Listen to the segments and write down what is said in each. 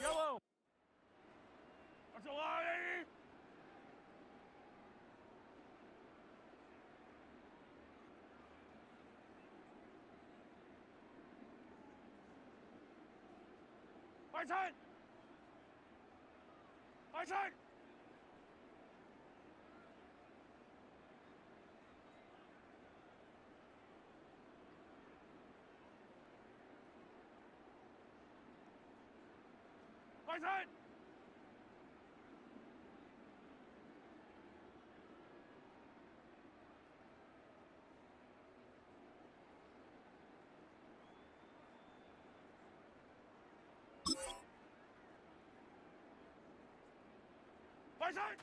Yellow! That's a lie! My turn! My turn! My turn! My turn!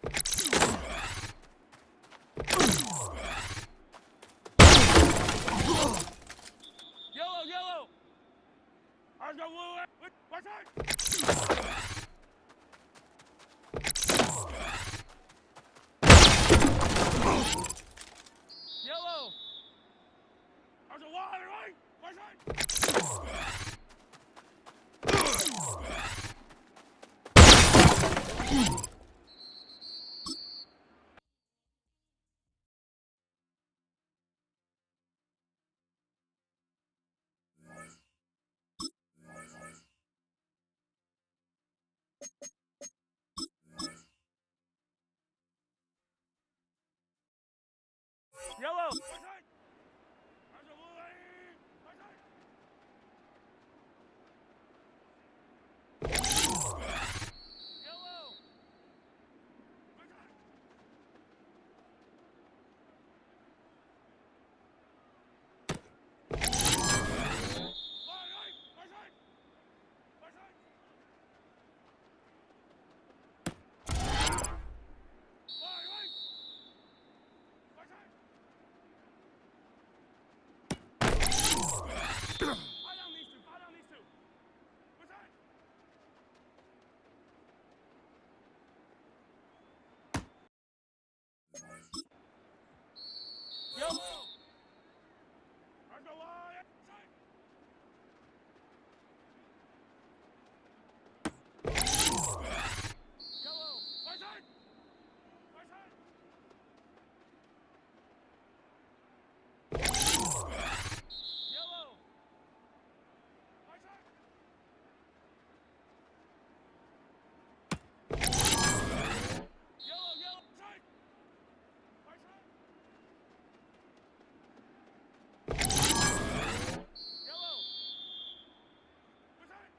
Yellow, yellow! I was going blue. My turn! Yellow! I was a water, right? My turn! Yellow! My turn! I was a blue. My turn! Yellow! My turn! Fly, right? My turn! My turn! Fly, right? My turn! I don't need to. I don't need to. My turn! Yellow! I go wide. Turn! Yellow! My turn! My turn! Yellow! My turn! Yellow, yellow, turn! My turn! Yellow! My turn!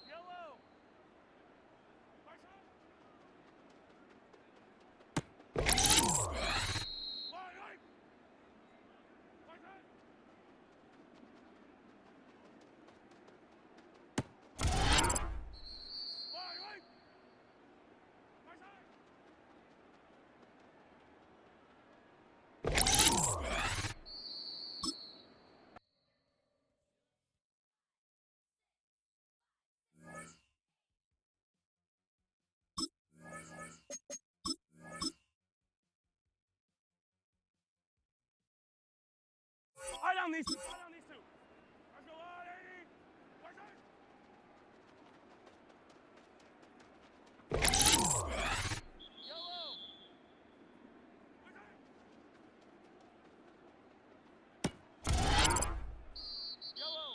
Yellow! My turn! Fly, right? My turn! Fly, right? My turn! I don't need to. I don't need to. Let's go wide. My turn! Yellow! My turn! Yellow!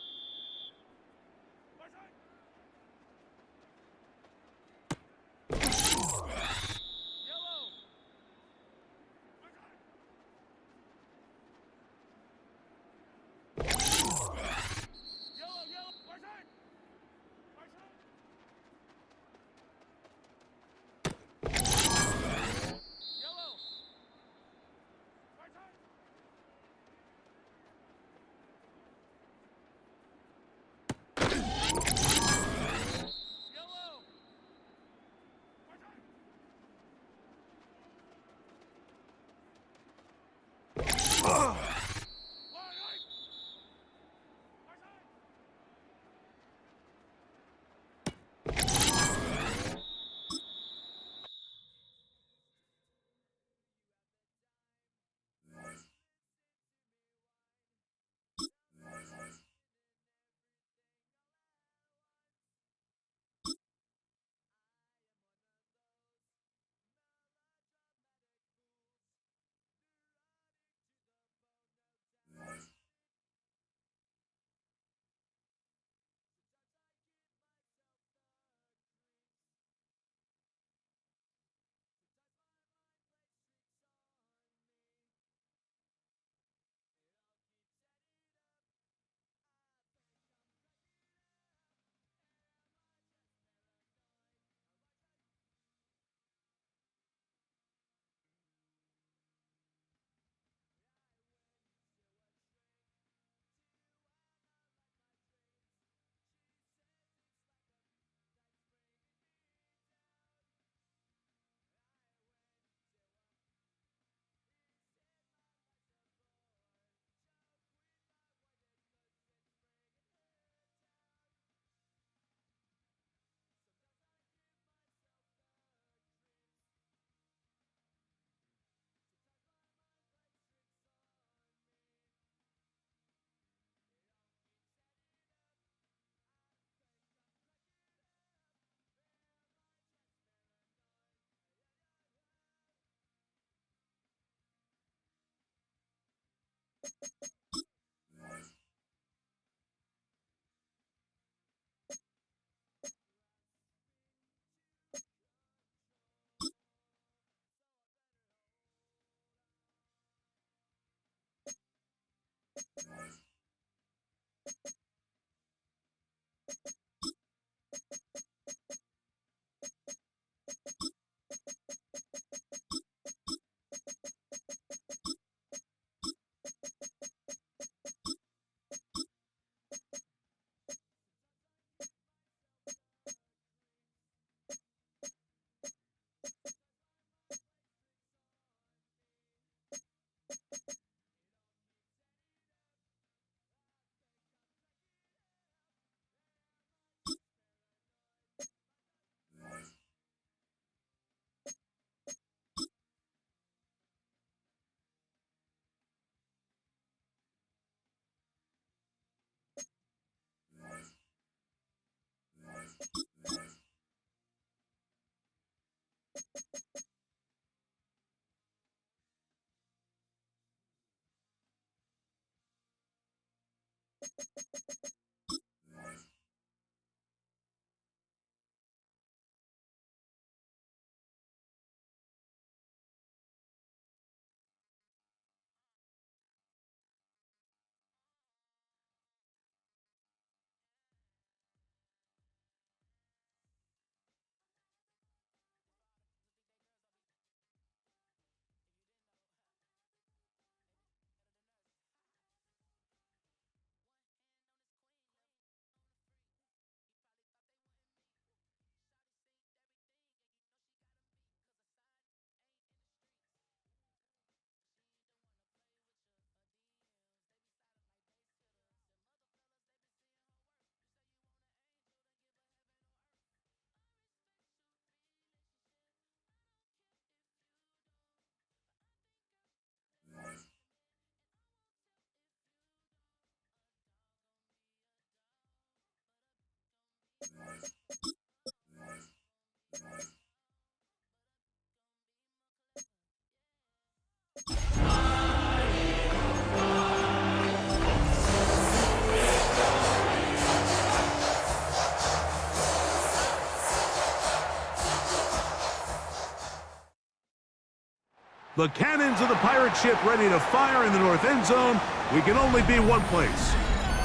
The cannons of the pirate ship ready to fire in the north end zone. We can only be one place.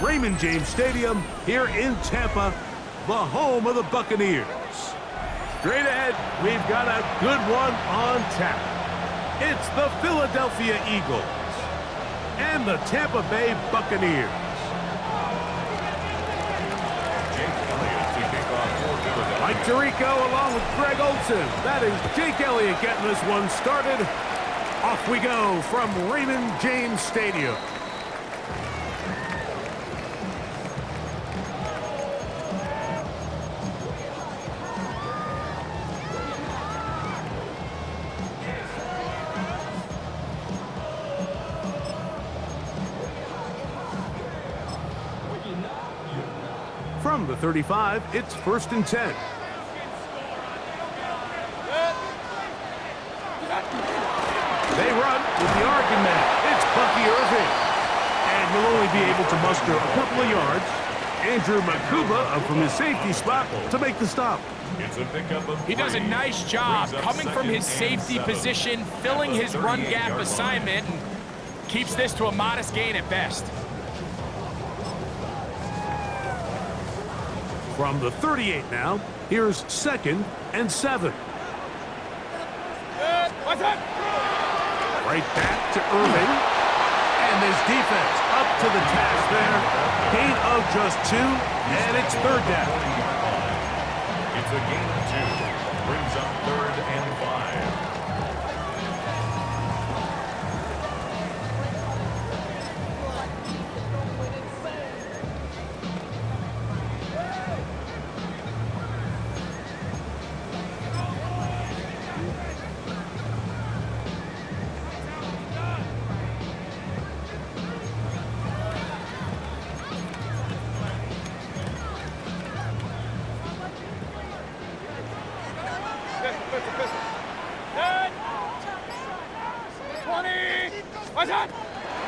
Raymond James Stadium here in Tampa, the home of the Buccaneers. Straight ahead, we've got a good one on tap. It's the Philadelphia Eagles and the Tampa Bay Buccaneers. Mike Tirico along with Greg Olsen. That is Jake Elliott getting this one started. Off we go from Raymond James Stadium. From the 35, it's 1st and 10. They run with the argument. It's Bucky Irving. And he'll only be able to muster a couple of yards. Andrew Makuba from his safety spot to make the stop. It's a pickup of he does a nice job coming from his safety position, filling his run gap assignment, and keeps this to a modest gain at best. From the 38 now, here's 2nd and 7. Right back to Irving. And his defense up to the task there. Gain of just 2, and it's 3rd down. It's a gain of 2. Brings up 3rd and 5.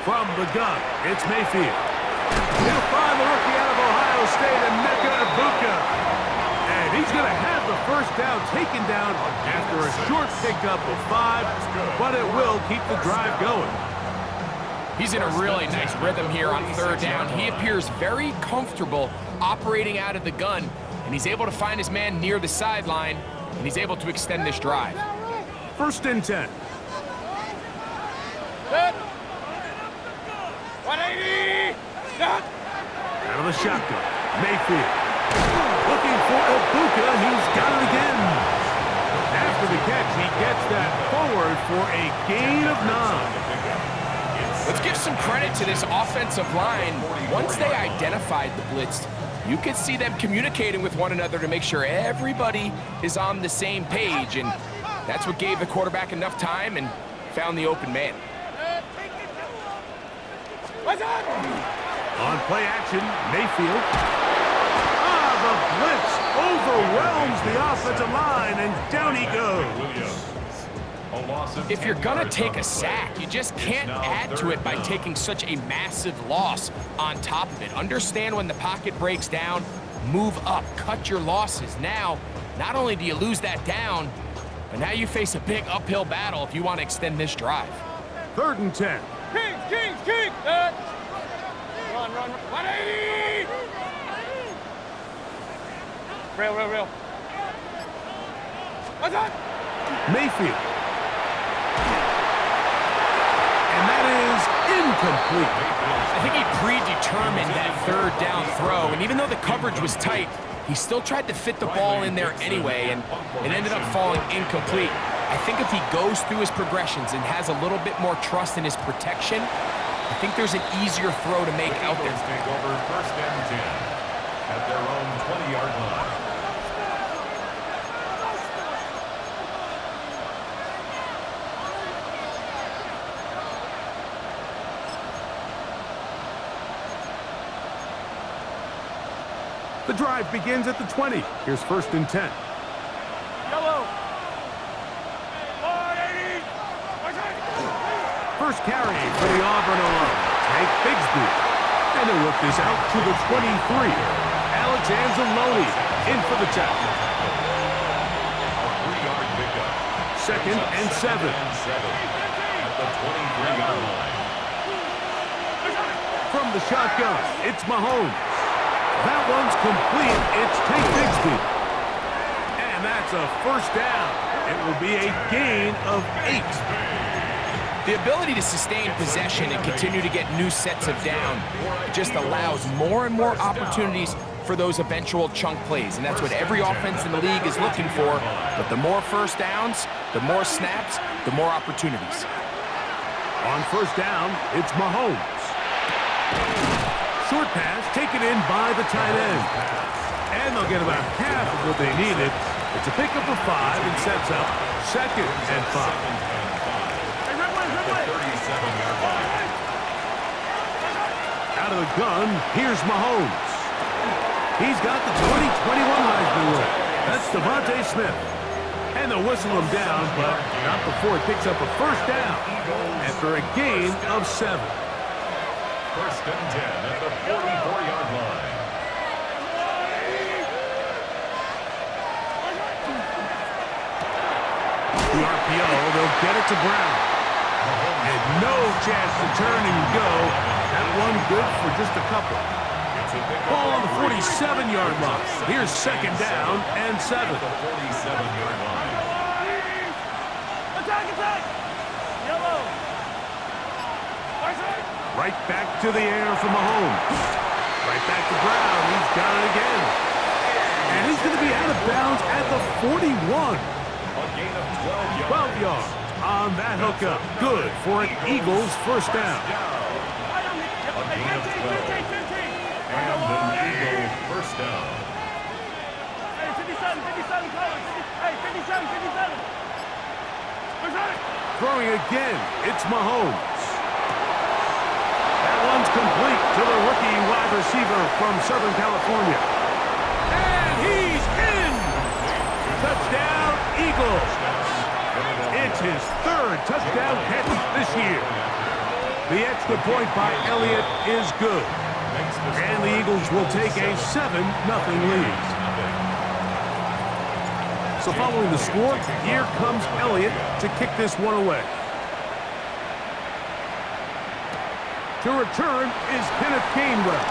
From the gun, it's Mayfield. He'll find the rookie out of Ohio State, and ADL WK. And he's going to have the first down taken down after a short pickup of 5, but it will keep the drive going. He's in a really nice rhythm here on third down. He appears very comfortable operating out of the gun, and he's able to find his man near the sideline, and he's able to extend this drive. First and 10. Good. 180. Good. Out of the shotgun, Mayfield. Looking for WK, he's got it again. After the catch, he gets that forward for a gain of 9. Let's give some credit to this offensive line. Once they identified the blitz, you could see them communicating with one another to make sure everybody is on the same page, and that's what gave the quarterback enough time and found the open man. On play action, Mayfield. The blitz overwhelms the offensive line, and down he goes. If you're gonna take a sack, you just can't add to it by taking such a massive loss on top of it. Understand when the pocket breaks down, move up, cut your losses. Now, not only do you lose that down, but now you face a big uphill battle if you want to extend this drive. Third and 10. Kings! Run. 180! Real. What's that? Mayfield. And that is incomplete. I think he predetermined that third down throw, and even though the coverage was tight, he still tried to fit the ball in there anyway, and it ended up falling incomplete. I think if he goes through his progressions and has a little bit more trust in his protection, I think there's an easier throw to make out there. Take over first and 10 at their own 20-yard line. The drive begins at the 20. Here's first and 10. Yellow. First carry for the Auburn alum, Tank Bigsby. And he'll work this out to the 23. Alexander in for the tackle. A 3-yard pickup. Second and 7. At the 23-yard line. From the shotgun, it's Mahomes. That one's complete. It's Tank Bigsby. And that's a first down. It will be a gain of 8. The ability to sustain possession and continue to get new sets of down just allows more and more opportunities for those eventual chunk plays, and that's what every offense in the league is looking for. But the more first downs, the more snaps, the more opportunities. On first down, it's Mahomes. Short pass taken in by the tight end. And they'll get about half of what they needed. It's a pickup of 5 and sets up second and 5. Out of the gun, here's Mahomes. He's got the 2021 Heisman winner. That's Devontae Smith. And they'll whistle him down, but not before he picks up a first down after a gain of 7. First and 10 at the 44-yard line. The RPO, they'll get it to Brown. And no chance to turn and go. That one good for just a couple. Ball on the 47-yard line. Here's second down and 7. The 47-yard line. Attack! Yellow! Right back to the air for Mahomes. Right back to Brown. He's got it again. And he's going to be out of bounds at the 41. A gain of 12 yards. 12 yards on that hookup. Good for an Eagles first down. A gain of 12. And an Eagles first down. Hey, 57, Collins. Hey, 57. Throwing again, it's Mahomes. That one's complete to the rookie wide receiver from Southern California. And he's in! Touchdown, Eagles. It's his 3rd touchdown catch this year. The extra point by Elliott is good. And the Eagles will take a 7-0 lead. So following the score, here comes Elliott to kick this one away. To return is Kenneth Gainwell.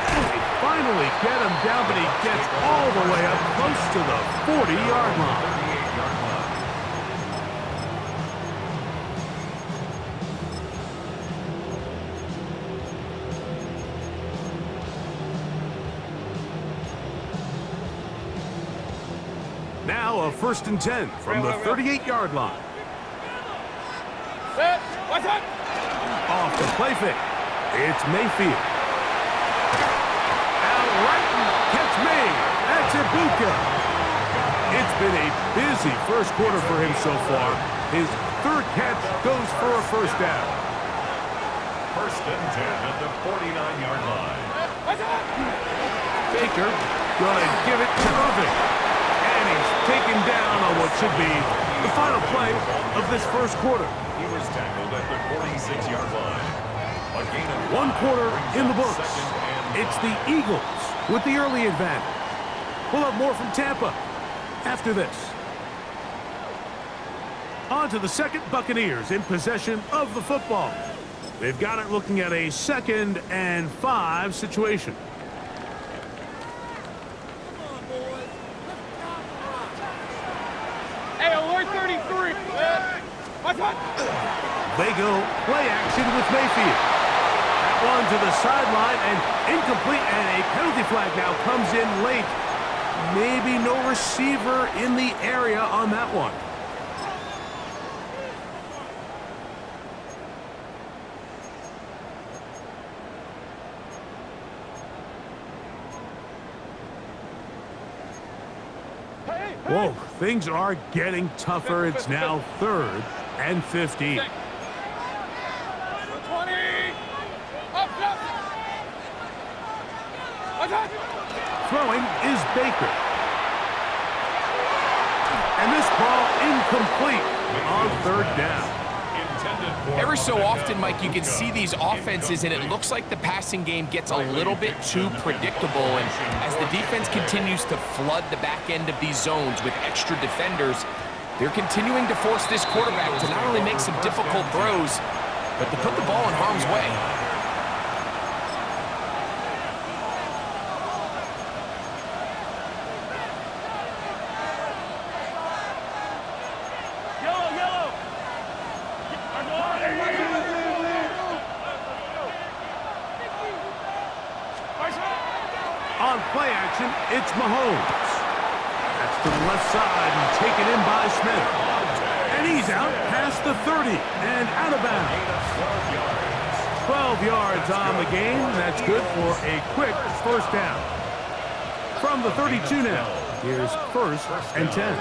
They finally get him down, but he gets all the way up close to the 40-yard line. Now a 1st and 10 from the 38-yard line. Off the play fake. It's Mayfield. Out right and catch made. That's Ibuka. It's been a busy first quarter for him so far. His 3rd catch goes for a 1st down. 1st and 10 at the 49-yard line. Baker gonna give it to Irving. And he's taken down on what should be the final play of this first quarter. He was tackled at the 46-yard line. A gain of 1 quarter in the books. 2nd and It's the Eagles with the early advantage. We'll have more from Tampa after this. On to the second, Buccaneers in possession of the football. They've got it looking at a 2nd and 5 situation. Hey, alert 33. They go play action with Mayfield. That one to the sideline and incomplete, and a penalty flag now comes in late. Maybe no receiver in the area on that one. Whoa, things are getting tougher. It's now 3rd and 15. 20. Throwing is Baker. And this ball incomplete on 3rd down. Every so often, Mike, you can see these offenses, and it looks like the passing game gets a little bit too predictable. And as the defense continues to flood the back end of these zones with extra defenders, they're continuing to force this quarterback to not only make some difficult throws, but to put the ball in harm's way. On play action, it's Mahomes. That's to the left side and taken in by Smith. And he's out past the 30 and out of bounds. 12 yards on the game. That's good for a quick 1st down. From the 32 now, here's 1st and 10.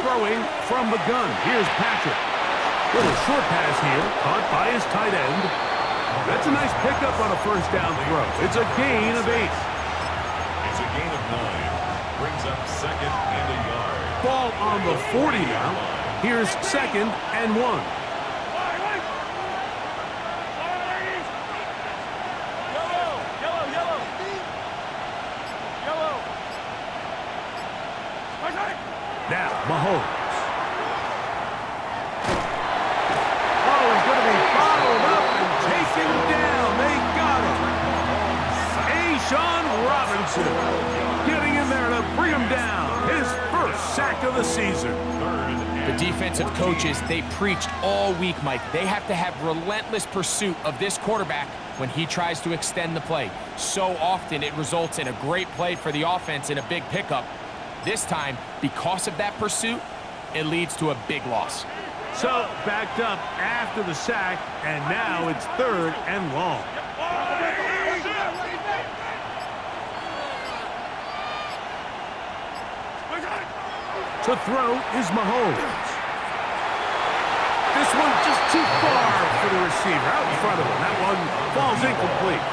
Throwing from the gun, here's Patrick. Little short pass here, caught by his tight end. That's a nice pickup on a 1st down throw. It's a gain of 8. It's a gain of 9. Brings up 2nd and a yard. Ball on the 40 now. Here's 2nd and 1. Now, Mahomes. Oh, he's going to be bottled up and taken down. They got him. Sean Robinson getting in there to bring him down. His 1st sack of the season. The defensive coaches, they preached all week, Mike. They have to have relentless pursuit of this quarterback when he tries to extend the play. So often it results in a great play for the offense and a big pickup. This time, because of that pursuit, it leads to a big loss. So, backed up after the sack, and now it's 3rd and long. To throw is Mahomes. This one just too far for the receiver. Out in front of him. That one falls incomplete.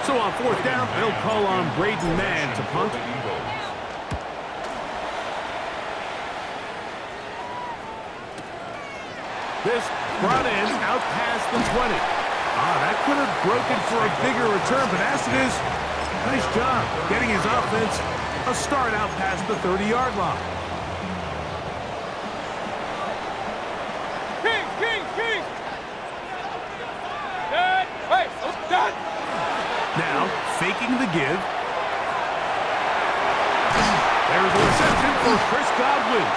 So on 4th down, they'll call on Braden Mann to punt. This brought in out past the 20. That could have broken for a bigger return, but as it is, nice job getting his offense a start out past the 30-yard line. King! Dad! Wait! Dad! Now, faking the give. There's a reception for Chris Godwin.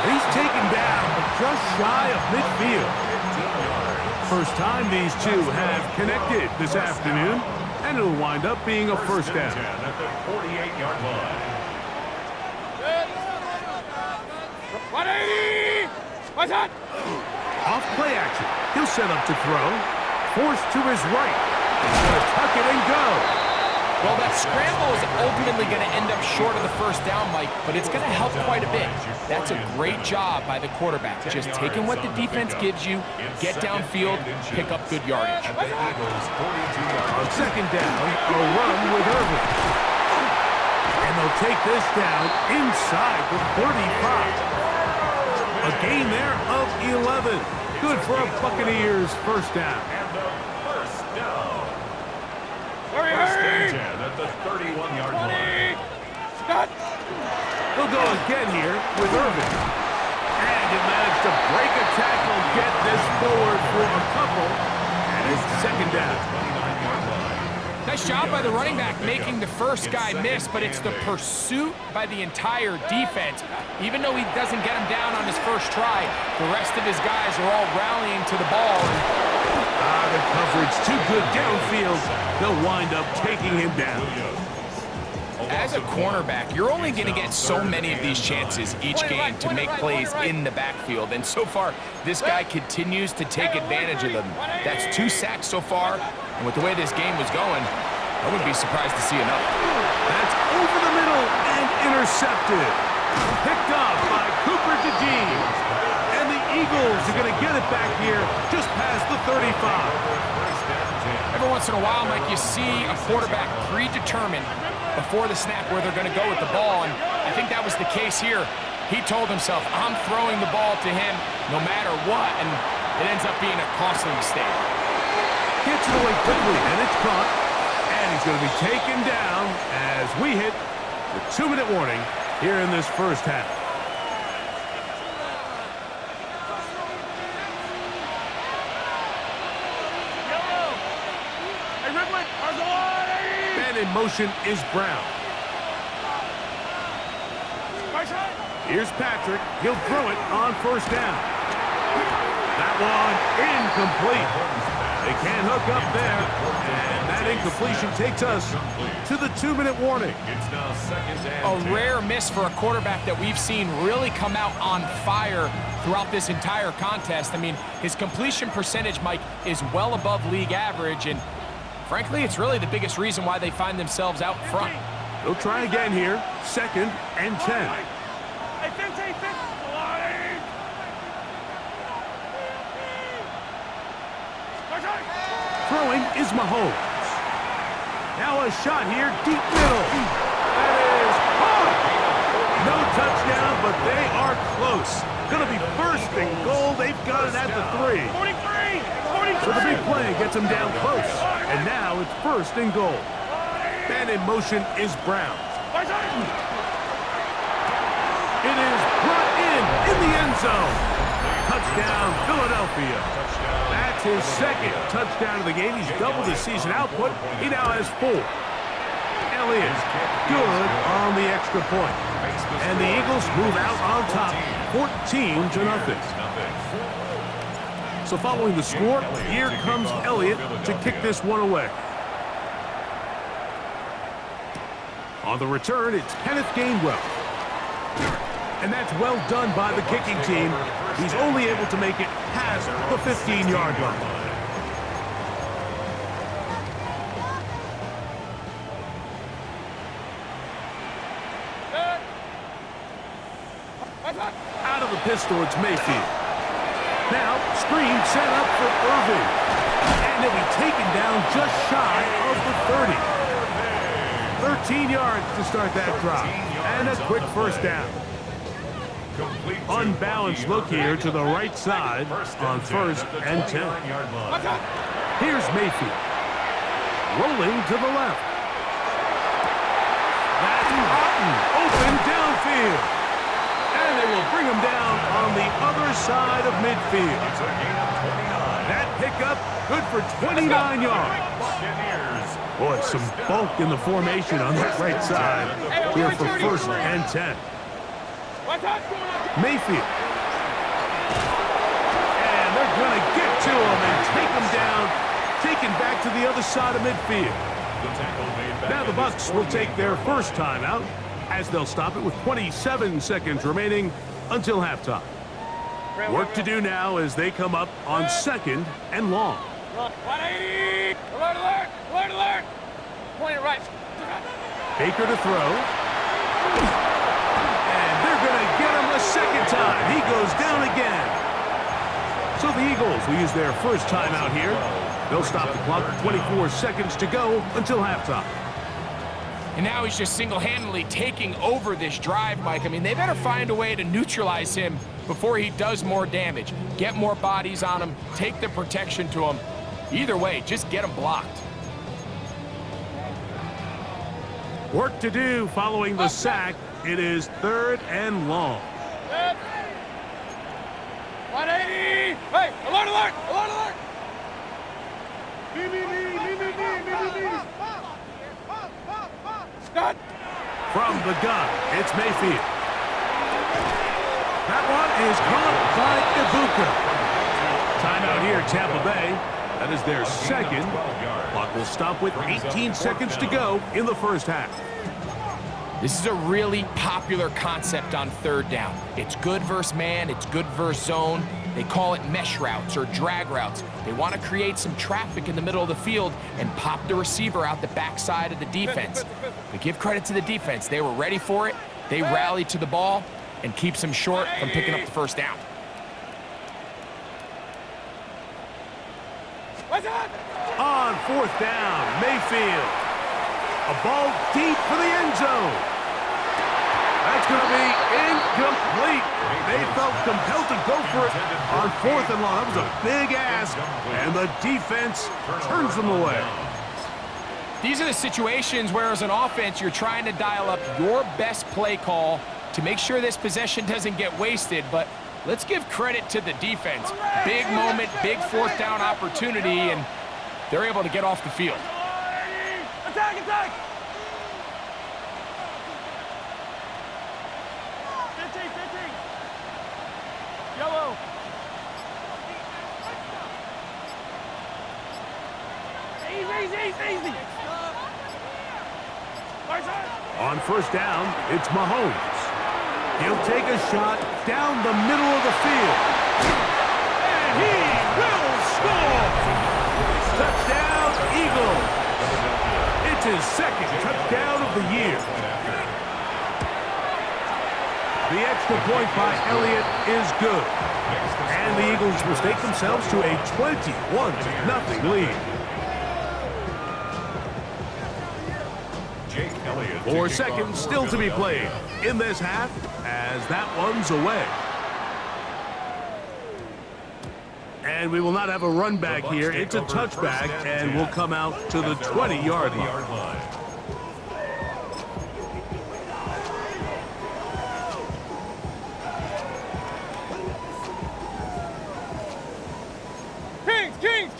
He's taken down, but just shy of midfield. First time these two have connected this afternoon, and it'll wind up being a first down. At the 48-yard line. 180! What's that? Off play action. He'll set up to throw. Forced to his right. He's going to tuck it and go. Well, that scramble is ultimately going to end up short of the first down, Mike, but it's going to help quite a bit. That's a great job by the quarterback. Just taking what the defense gives you, get downfield, pick up good yardage. On second down, a run with Irvin. And they'll take this down inside the 35. A gain there of 11. Good for a Buccaneers first down. Hurry! At the 31-yard line. He'll go again here with Irvin. And he managed to break a tackle, get this forward for a couple. And it's second down. Nice job by the running back making the first guy miss, but it's the pursuit by the entire defense. Even though he doesn't get him down on his first try, the rest of his guys are all rallying to the ball. The coverage too good downfield. They'll wind up taking him down. As a cornerback, you're only going to get so many of these chances each game to make plays in the backfield. And so far, this guy continues to take advantage of them. That's 2 sacks so far. And with the way this game was going, I wouldn't be surprised to see another. That's over the middle and intercepted. Picked up by Cooper DeJean. And the Eagles are going to get it back here just past the 35. Every once in a while, Mike, you see a quarterback predetermined before the snap where they're going to go with the ball, and I think that was the case here. He told himself, I'm throwing the ball to him no matter what, and it ends up being a costly mistake. Gets it away quickly, and it's caught. And he's going to be taken down as we hit the 2-minute warning here in this first half. And in motion is Brown. Here's Patrick. He'll throw it on first down. That one incomplete. They can't hook up there. And that incompletion takes us to the 2-minute warning. It's now second and A 10. rare miss for a quarterback that we've seen really come out on fire throughout this entire contest. I mean, his completion percentage, Mike, is well above league average, and frankly, it's really the biggest reason why they find themselves out front. They'll try again here. Second and 10. Throwing is Mahomes. Now a shot here, deep middle. That is hard. No touchdown, but they are close. Going to be first and goal. They've got it at the 3. 43! So the big play gets them down close. And now it's first and goal. And in motion is Brown. It is brought in the end zone. Touchdown, Philadelphia. That's his second touchdown of the game. He's doubled his season output. He now has 4. Elliott, good on the extra point. And the Eagles move out on top, 14-0. So following the score, here comes Elliott to kick this one away. On the return, it's Kenneth Gainwell. And that's well done by the kicking team. He's only able to make it past the 15-yard line. Out of the pistol, it's Mayfield. Now, screen set up for Irving. And he'll be taken down just shy of the 30. 13 yards to start that drive. And a quick first down. Complete to Unbalanced look here to the right side on 1st and 10. Watch out. Here's Mayfield. Rolling to the left. That's Otten. Open downfield. And they will bring him down on the other side of midfield. It's a gain of 29. That pickup good for 29 yards. Buccaneers. Boy, some bulk in the formation on that right side here for 1st and 10. Watch out. Mayfield. And they're going to get to him and take him down, taken back to the other side of midfield. The tackle made back Now the at Bucs his will take their 48-yard first timeout as they'll stop it with 27 seconds remaining until halftime. Work to do now as they come up on 2nd and long. 180. Alert, alert. Alert, alert. Point it right. Baker to throw. And they're going to get him a second time. He goes down again. So the Eagles will use their first timeout here. They'll stop the clock with 24 seconds to go until halftime. And now he's just single-handedly taking over this drive, Mike. I mean, they better find a way to neutralize him before he does more damage. Get more bodies on him, take the protection to him. Either way, just get him blocked. Work to do following the sack. It is 3rd and long. 180. Hey, alert, alert. Alert, alert. Start. From the gun, it's Mayfield. That one is caught by Ibuka. Timeout here, Tampa Bay. That is their second. Clock will stop with 18 seconds to go in the first half. This is a really popular concept on 3rd down. It's good versus man, it's good versus zone. They call it mesh routes or drag routes. They want to create some traffic in the middle of the field and pop the receiver out the backside of the defense. But give credit to the defense. They were ready for it. They rallied to the ball and keeps them short from picking up the first down. Watch out. On 4th down, Mayfield. A ball deep for the end zone. That's going to be incomplete. They felt compelled to go for it on 4th and long. That was a big ask, and the defense turns them away. These are the situations where, as an offense, you're trying to dial up your best play call to make sure this possession doesn't get wasted. But let's give credit to the defense. Big moment, big 4th down opportunity, and they're able to get off the field. Attack, attack. 15. Yellow. Easy. On 1st down, it's Mahomes. He'll take a shot down the middle of the field. And he will score! Touchdown, Eagles! It's his 2nd touchdown of the year. The extra point by Elliott is good. And the Eagles will stake themselves to a 21-0 lead. 4 seconds still to be played in this half as that one's away. And we will not have a run back here. It's a touchback, and we'll come out to the 20-yard line. Kings.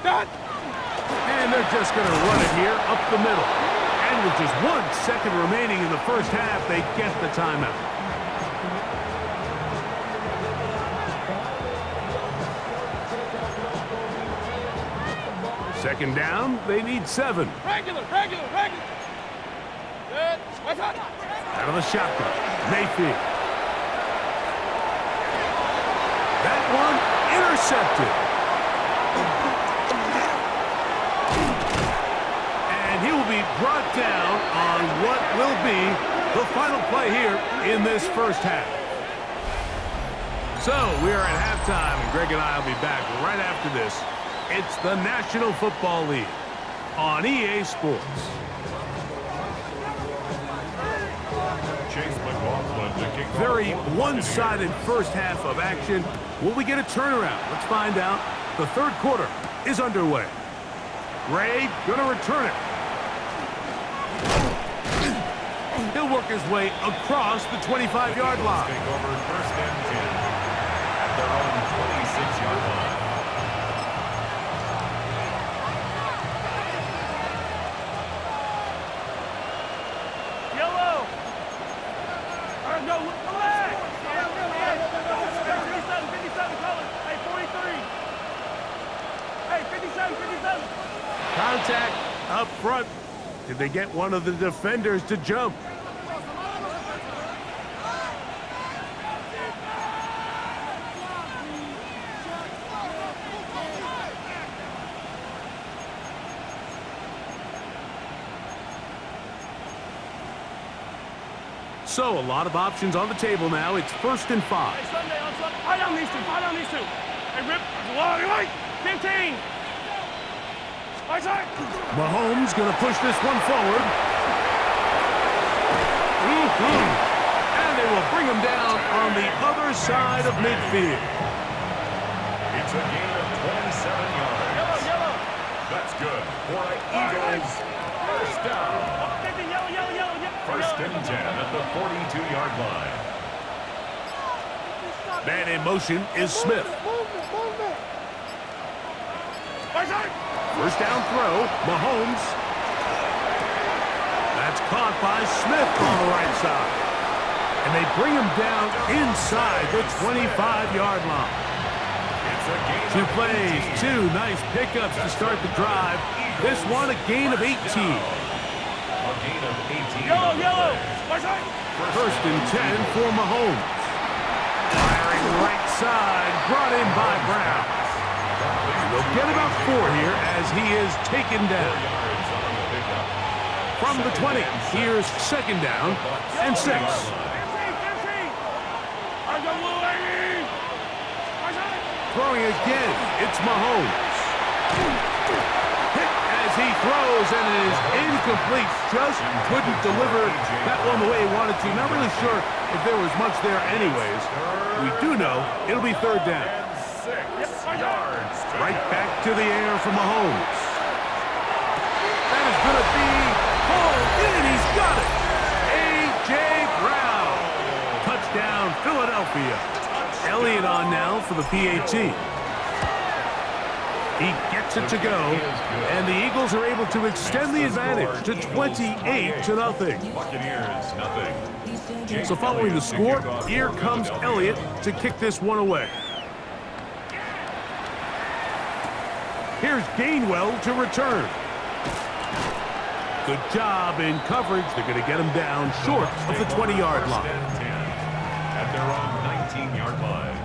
Start. And they're just going to run it here up the middle. And with just 1 second remaining in the first half, they get the timeout. Second down, they need 7. Regular. Good. Watch out. Out of the shotgun, Mayfield. That one intercepted. And he will be brought down on what will be the final play here in this first half. So we are at halftime, and Greg and I will be back right after this. It's the National Football League on EA Sports. Very one-sided first half of action. Will we get a turnaround? Let's find out. The third quarter is underway. Ray gonna return it. He'll work his way across the 25-yard line. Take over first and 10 at their own 26-yard line. Yellow. All right, no, relax. 57, colors. Hey, 43. Hey, 57, 57. Contact up front. Did they get one of the defenders to jump? So, a lot of options on the table now. It's 1st and 5. Hey, Sunday on Sunday. High down these two. High down these two. Hey, Rip. Right. 15. High side. Mahomes going to push this one forward. And they will bring him down on the other side of midfield. It's a gain of 27 yards. Yellow. That's good for an Eagles first down. Yellow. First and 10 at the 42-yard line. Man in motion is Smith. High side. First down throw, Mahomes. That's caught by Smith on the right side. And they bring him down inside the 25-yard line. It's a gain 2 of plays, 18. 2 nice pickups to start the drive. This one a gain of 18. A gain of 18. Yellow. High side. First and 10 for Mahomes. Firing right side, brought in by Brown. They'll get about 4 here as he is taken down. From the 20, here's 2nd down and 6. 15. I got little lady. High side. Throwing again, it's Mahomes. Hit as he throws, and it is incomplete. Just couldn't deliver that one the way he wanted to. Not really sure if there was much there anyways. We do know it'll be 3rd down. 6 yards. Right back to the air for Mahomes. That is going to be hauled in. He's got it. A.J. Brown. Touchdown, Philadelphia. Elliott on now for the PAT. He gets it to go, and the Eagles are able to extend the advantage to 28-0. Buccaneers, nothing. So following the score, here comes Elliott to kick this one away. Here's Gainwell to return. Good job in coverage. They're going to get him down short of the 20-yard line. At their own 19-yard line.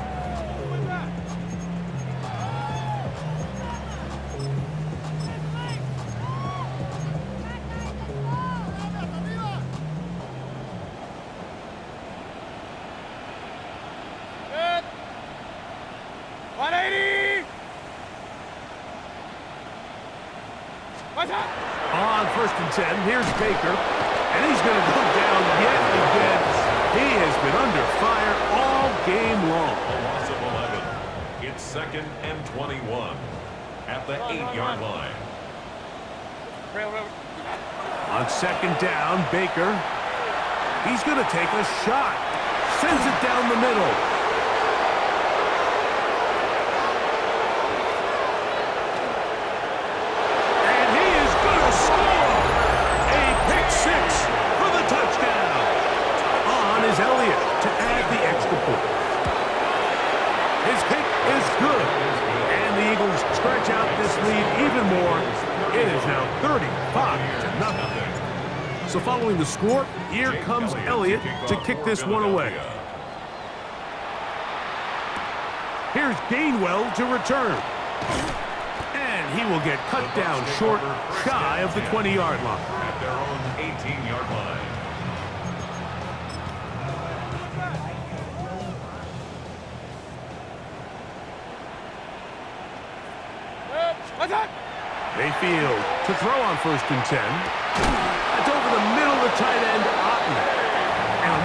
Good. 180. What's up? On 1st and 10, here's Baker, and he's going to go down yet again. He has been under fire all game long. A loss of 11. It's 2nd and 21 at the 8-yard line. On 2nd down, Baker, he's going to take a shot. Sends it down the middle. Elliott to add the extra point. His kick is good, and the Eagles stretch out this lead even more. It is now 35-0. So following the score, here comes Elliott to kick this one away. Here's Gainwell to return. And he will get cut down short, shy of the 20-yard line. At their own 18-yard line. Mayfield to throw on 1st and 10. That's over the middle of the tight end, Otten. And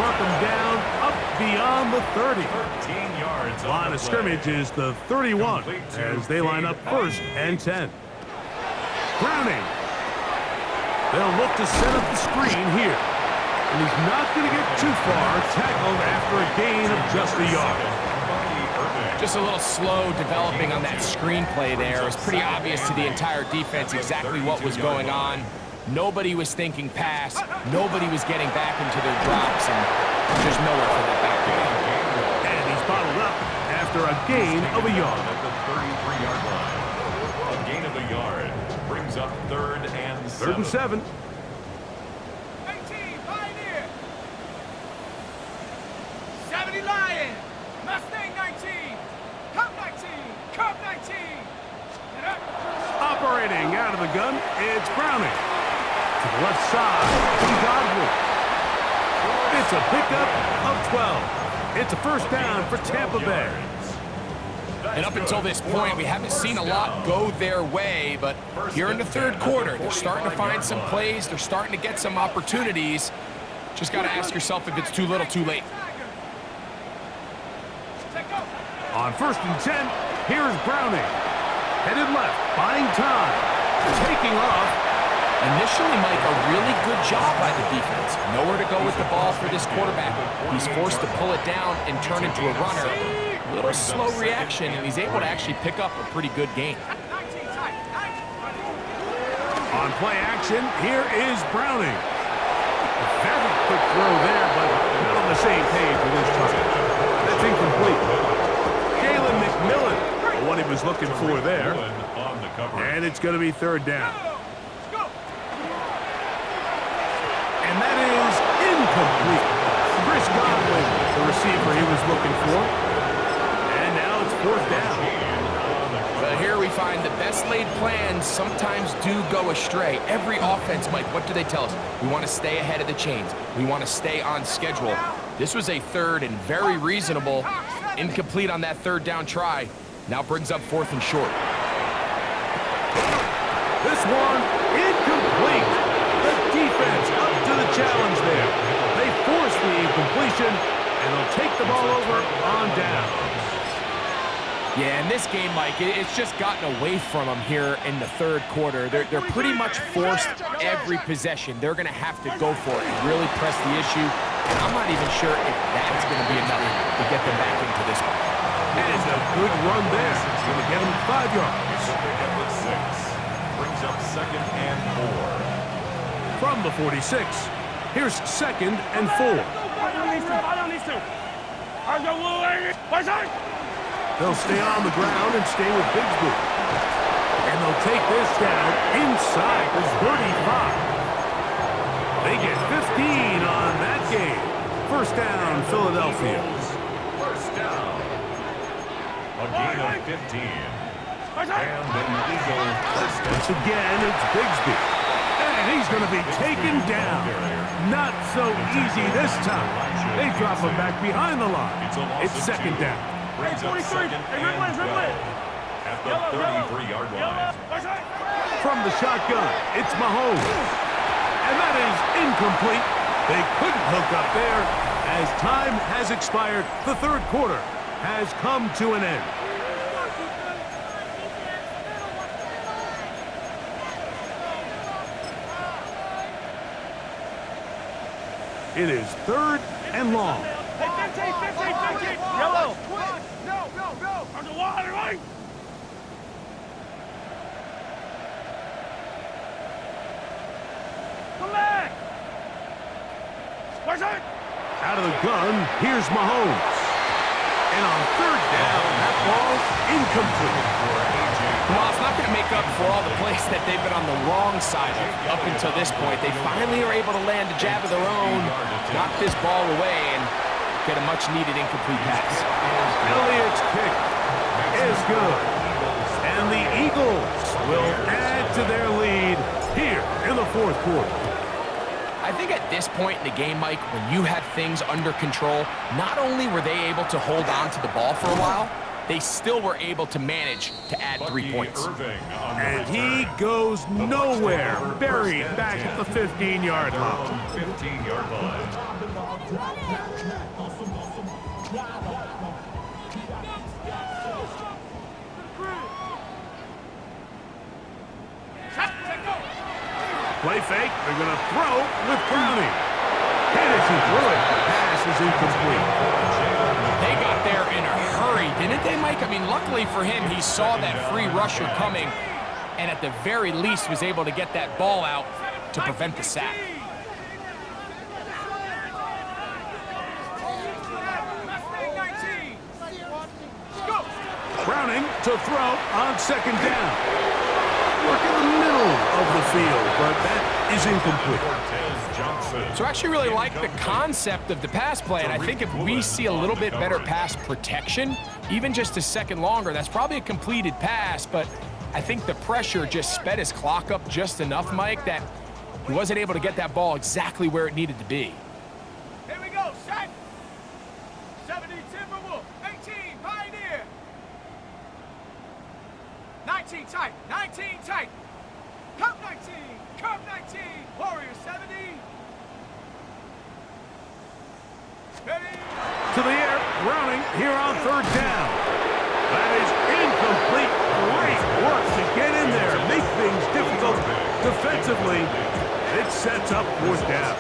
the 30. 13 yards. Line of scrimmage is the 31 as they line up 1st and 10. Browning. They'll look to set up the screen here. And he's not going to get too far, tackled after a gain of just a yard. Just a little slow developing on that screenplay there. It was pretty obvious to the entire defense exactly what was going on. Nobody was thinking pass. Nobody was getting back into their drops, and there's nowhere for that back to go. And he's bottled up after a gain of a yard. At the 33-yard line. A gain of a yard brings up 3rd and 7. 3rd and 7. 19, Pioneer. 70 Lion. Mustang 19. Cub 19. Cub 19. Get up. Operating out of the gun, it's Browning. To the left side, to Godwin. It's a pickup of 12. It's a 1st down for Tampa Bay. And up until this point, we haven't seen a lot go their way, but here in the 3rd quarter, they're starting to find some plays. They're starting to get some opportunities. Just got to ask yourself if it's too little, too late. On 1st and 10, here's Browning. Headed left, buying time. Taking off. Initially, Mike, a really good job by the defense. Nowhere to go with the ball for this quarterback. He's forced to pull it down and turn into a runner. A little slow reaction, and he's able to actually pick up a pretty good gain. On play action, here is Browning. A very quick throw there, but not on the same page with this time. That's incomplete. Jalen McMillan, what he was looking for there. And it's going to be 3rd down. And that is incomplete. Chris Godwin, the receiver he was looking for. And now it's 4th down. But here we find the best laid plans sometimes do go astray. Every offense, Mike, what do they tell us? We want to stay ahead of the chains. We want to stay on schedule. This was a 3rd and very reasonable. Incomplete on that 3rd down try. Now brings up 4th and short. This one, incomplete. The defense up to the challenge there. They force the incompletion, and they'll take the ball over on down. Yeah, in this game, Mike, it's just gotten away from them here in the 3rd quarter. They're pretty much forced every possession. They're going to have to go for it and really press the issue. And I'm not even sure if that's going to be enough to get them back into this one. And a good run there. It's going to get them 5 yards. Pickup of 6. Brings up 2nd and 4. From the 46, here's 2nd and 4. They'll stay on the ground and stay with Bigsby. And they'll take this down inside the 35. They get 15 on that game. 1st down, Philadelphia. 1st down. A gain of 15. And an Eagle 1st down. Once again, it's Bigsby. And he's going to be taken down. Not so easy this time. They drop him back behind the line. It's 2nd down. Brings up 2nd and 12 at the 33-yard line. From the shotgun, it's Mahomes. And that is incomplete. They couldn't hook up there. As time has expired, the 3rd quarter has come to an end. It is 3rd and long. Hey, 15. Yellow. Go. Underwater, right? Come back. Where's it? Out of the gun, here's Mahomes. And on 3rd down, that ball incomplete. Well, it's not going to make up for all the plays that they've been on the wrong side of up until this point. They finally are able to land a jab of their own, knock this ball away, and get a much-needed incomplete pass. Elliott's kick is good. And the Eagles will add to their lead here in the 4th quarter. I think at this point in the game, Mike, when you have things under control, not only were they able to hold on to the ball for a while, they still were able to manage to add 3 points. And he goes nowhere, buried back at the 15-yard line. 15-yard line. Play fake. They're going to throw with Browning. Hit as he threw it. The pass is incomplete. They got there in a hurry, didn't they, Mike? I mean, luckily for him, he saw that free rusher coming and at the very least was able to get that ball out to prevent the sack. Browning to throw on second down. Work in the middle of the field, but that is incomplete. So I actually really like the concept of the pass play, and I think if we see a little bit better pass protection, even just a second longer, that's probably a completed pass, but I think the pressure just sped his clock up just enough, Mike, that he wasn't able to get that ball exactly where it needed to be. Here we go, set. 70 Timberwolf, 18 Pioneer. 19 tight, 19 tight. Cup 19, Cup 19, Warrior 70. Ready? To the air, Browning here on third down. That is incomplete. Great work to get in there, make things difficult defensively. It sets up fourth down.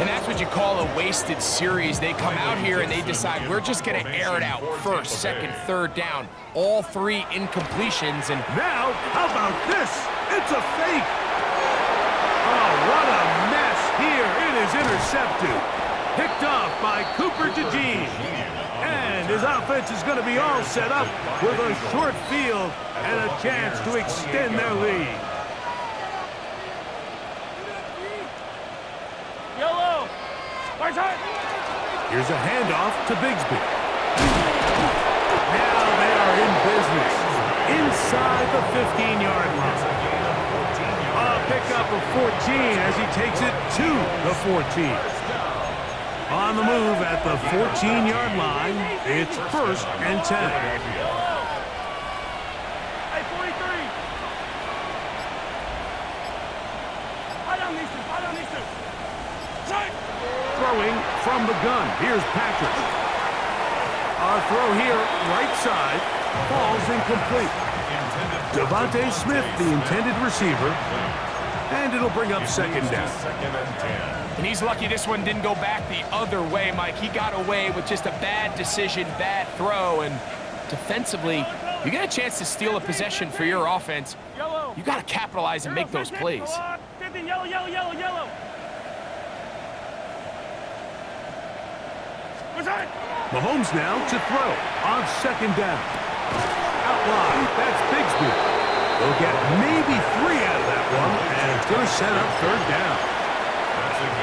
And that's what you call a wasted series. They come out here and they decide we're just going to air it out. First, second, third down. All three incompletions. And now, how about this? It's a fake. Oh, what a mess here. It is intercepted. Picked off by Cooper DeJean. And his offense is going to be all set up with a short field and a chance to extend their lead. Yellow. Right side. Here's a handoff to Bigsby. Now they are in business inside the 15-yard line. A pickup of 14 as he takes it to the 14. On the move at the 14-yard line, it's 1st and 10. Hey, 43. High down these two. High down these two. Side. Throwing from the gun. Here's Patrick. Our throw here, right side, falls incomplete. Devontae Smith, the intended receiver, and it'll bring up second down. And he's lucky this one didn't go back the other way, Mike. He got away with just a bad decision, bad throw, and defensively, you get a chance to steal a possession for your offense. Yellow. You got to capitalize and make those plays. 15, yellow, yellow, yellow, yellow. What's that? Mahomes now to throw on second down. Out wide, that's Bigsby. They'll get maybe 3 out of that one, and it's going to set up third down.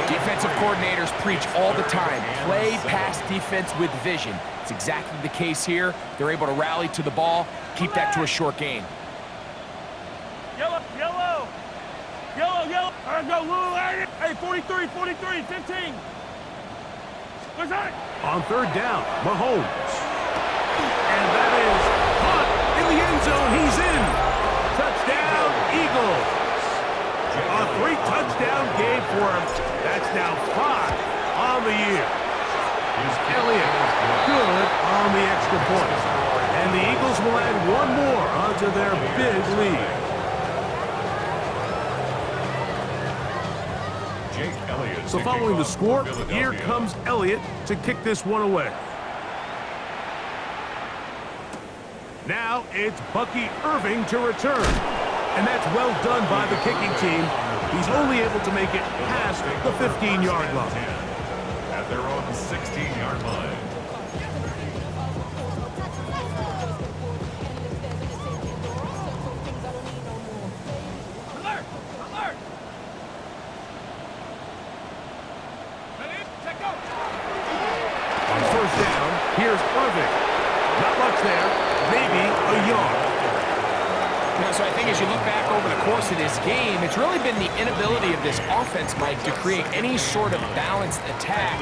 Defensive coordinators preach all the time, play pass defense with vision. It's exactly the case here. They're able to rally to the ball, keep that to a short gain. Yellow, yellow. Yellow, yellow. All right, go, Lou. Hey, 43, 43, 15. What's that? On third down, Mahomes. And that is caught in the end zone. He's in. Touchdown, Eagles. A 3-touchdown game for him. That's now 5 on the year. Elliott good on the extra point. And the Eagles will add one more onto their big lead. So following the score, here comes Elliott to kick this one away. Now it's Bucky Irving to return. And that's well done by the kicking team. He's only able to make it past the 15-yard line. At their own 16-yard line. Alert! Alert! Ready? Set, go! On first down, here's Irving. Not much there, maybe a yard. So I think as you look back over the course of this game, it's really been the inability of this offense, Mike, to create any sort of balanced attack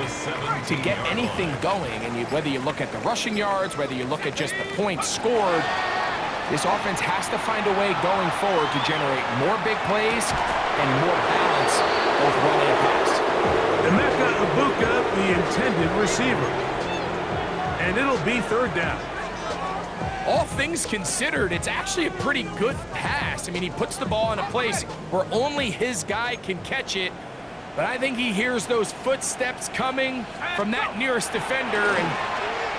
to get anything going. And whether you look at the rushing yards, whether you look at just the points scored, this offense has to find a way going forward to generate more big plays and more balance, both run and pass. Emeka Ibuka, the intended receiver. And it'll be third down. All things considered, it's actually a pretty good pass. I mean, he puts the ball in a place where only his guy can catch it, but I think he hears those footsteps coming from that nearest defender, and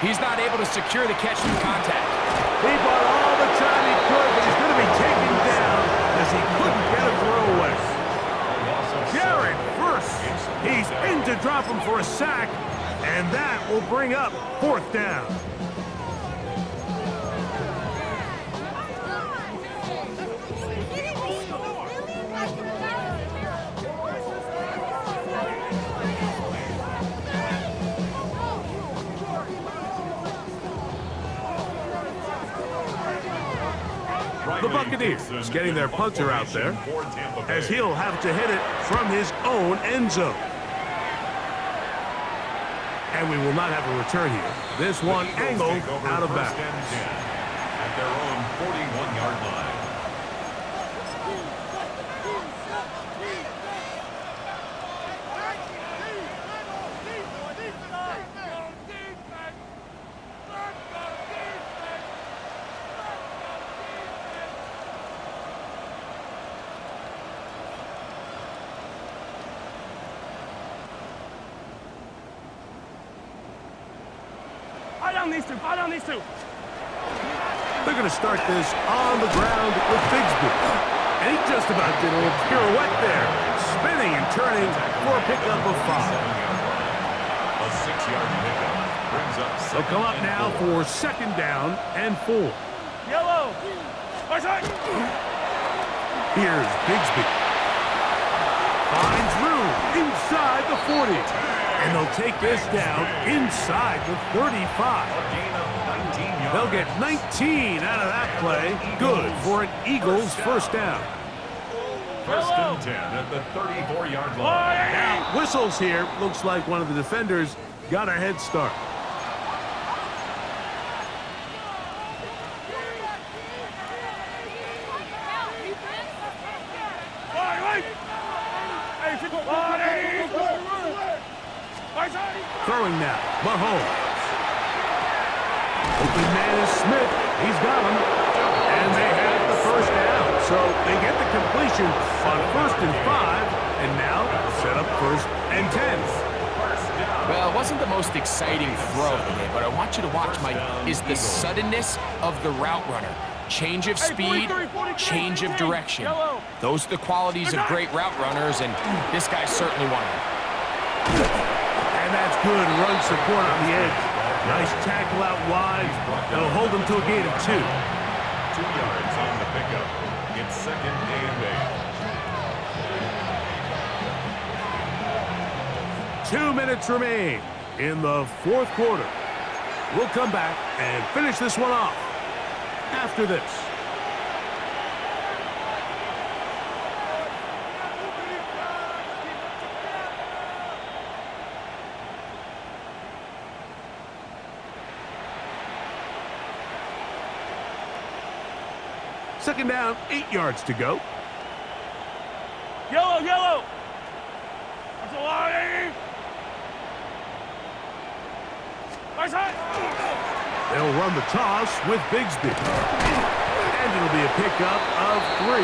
he's not able to secure the catch through contact. He bought all the time he could, but he's going to be taken down as he couldn't get a throwaway. Jared first. He's in to drop him for a sack, and that will bring up 4th down. The Buccaneers getting their punter out there, as he'll have to hit it from his own end zone. And we will not have a return here. This one angled out of bounds. At their own 41-yard line. Fire down these two. They're going to start this on the ground with Bigsby. And he just about did a little pirouette there, spinning and turning for a pickup of 5. A 6-yard pickup brings up. They'll come up now for 2nd down and 4. Yellow. Here's Bigsby. Finds room inside the 40. And they'll take this down inside the 35. They'll get 19 out of that play. Good for an Eagles 1st down. 1st and 10 at the 34-yard line. Now, whistles here. Looks like one of the defenders got a head start. Throwing now, Mahomes. Open man is Smith. He's got him. And they have the 1st down. So they get the completion on 1st and 5. And now set up 1st and 10. Well, it wasn't the most exciting throw of the day, but I want you to watch, Mike, is the suddenness of the route runner. Change of speed, change of direction. Those are the qualities of great route runners, and this guy's certainly one of them. And that's good run support on the edge. Nice tackle out wide. That'll hold them to a gain of 2. 2 yards on the pickup. It's 2nd and 8. 2 minutes remain in the 4th quarter. We'll come back and finish this one off after this. Second down, 8 yards to go. Yellow. That's a lot, They'll run the toss with Bigsby. And it'll be a pickup of 3.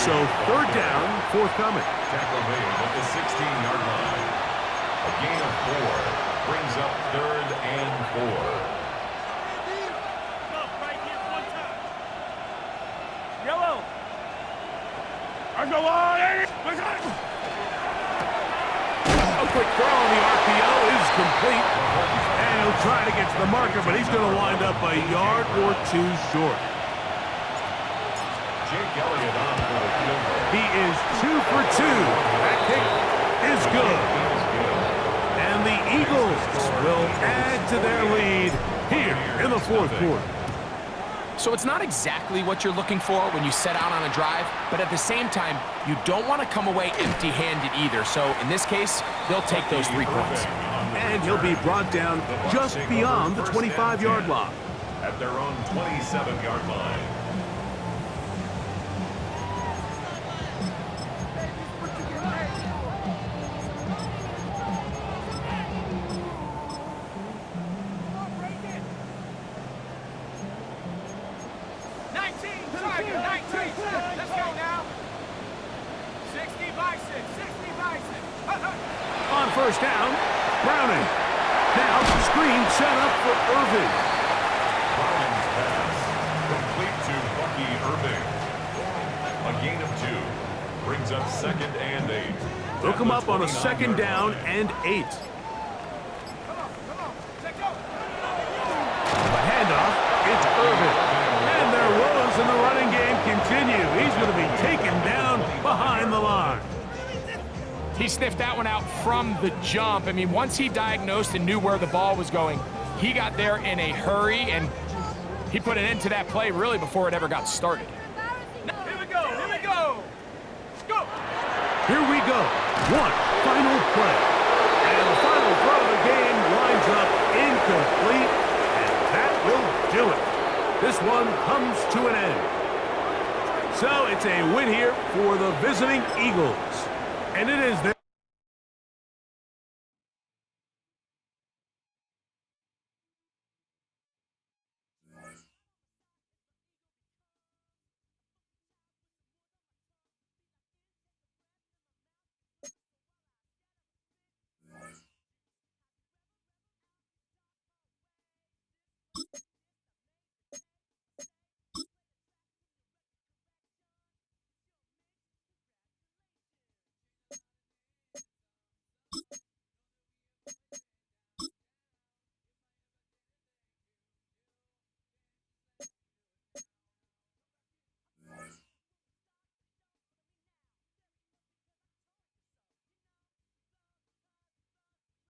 So 3rd down, forthcoming. Tackle made at the 16-yard line. A gain of 4 brings up 3rd and 4. Yellow. A quick throw on the RPO is complete. And he'll try to get to the marker, but he's going to wind up a yard or 2 short. Jake Elliott on for the field goal. He is 2 for 2. That kick is good. And the Eagles will add to their lead here in the 4th quarter. So it's not exactly what you're looking for when you set out on a drive, but at the same time, you don't want to come away empty-handed either. So in this case, they'll take those 3 points. And he'll be brought down just beyond the 25-yard line. At their own 27-yard line. 19. Let's go now. 60 by 6. 60 by 6. On first down, Browning. Now screen set up for Irving. Browning's pass complete to Bucky Irving. A gain of 2 brings up 2nd and 8. Hook him up on a 2nd down and 8. Come on. Let's go. The handoff, it's Irving. And their woes in the running game continue. He's going to be taken down behind the line. He sniffed that one out from the jump. I mean, once he diagnosed and knew where the ball was going, he got there in a hurry, and he put an end to that play really before it ever got started. Here we go. Go. Here we go. One final play. And the final throw of the game winds up incomplete, and that will do it. This one comes to an end. So it's a win here for the visiting Eagles. And it is their